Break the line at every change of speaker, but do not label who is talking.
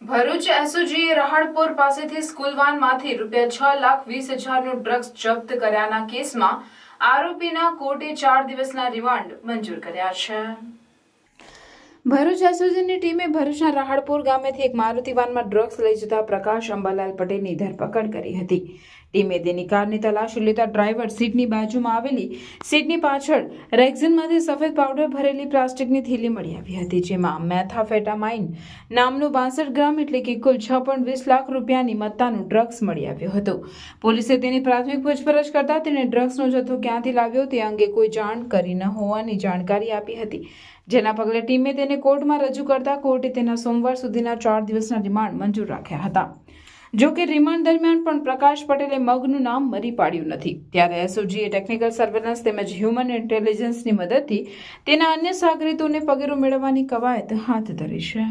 ભરૂચ એસઓજીએ રહાડપોર પાસેથી school વાનમાંથી ₹6,20,000નું drugs જપ્ત કર્યાના કેસમાં આરોપીના કોર્ટે 4 દિવસના રિમાન્ડ મંજૂર કર્યા છે। ભરૂચ એસઓજીની ટીમે ભરૂચના રહાડપોર ગામેથી એક મારુતિ વાનમાં ડ્રગ્સ લઈ જતા પ્રકાશ અંબાલાલ પટેલની ધરપકડ કરી હતી। ટીમે તેની કારની તલાશી લેતા ડ્રાઈવર સીટની બાજુમાં આવેલી સીટની પાછળ રેક્ઝિનમાંથી સફેદ પાવડર ભરેલી પ્લાસ્ટિકની થેલી મળી આવી હતી, જેમાં મેથાફેટામાઇન નામનું 62 ગ્રામ એટલે કે કુલ 6.20 લાખ રૂપિયાની મત્તાનું ડ્રગ્સ મળી આવ્યું હતું। પોલીસે તેની પ્રાથમિક પૂછપરછ કરતા તેણે ડ્રગ્સનો જથ્થો ક્યાંથી લાવ્યો તે અંગે કોઈ જાણ કરી ન હોવાની જાણકારી આપી હતી, જેના પગલે ટીમે તેને કોર્ટમાં રજૂ કરતા કોર્ટે તેના સોમવાર સુધીના 4 દિવસના રિમાન્ડ મંજૂર રાખ્યા હતા। જો કે રિમાન્ડ દરમિયાન પણ પ્રકાશ પટેલે મગનું નામ મરી પાડ્યું નથી, ત્યારે એસઓજીએ ટેકનિકલ સર્વેલન્સ તેમજ હ્યુમન ઇન્ટેલિજન્સની મદદથી તેના અન્ય સાગરીતોને પગેરો મેળવવાની કવાયત હાથ ધરી છે।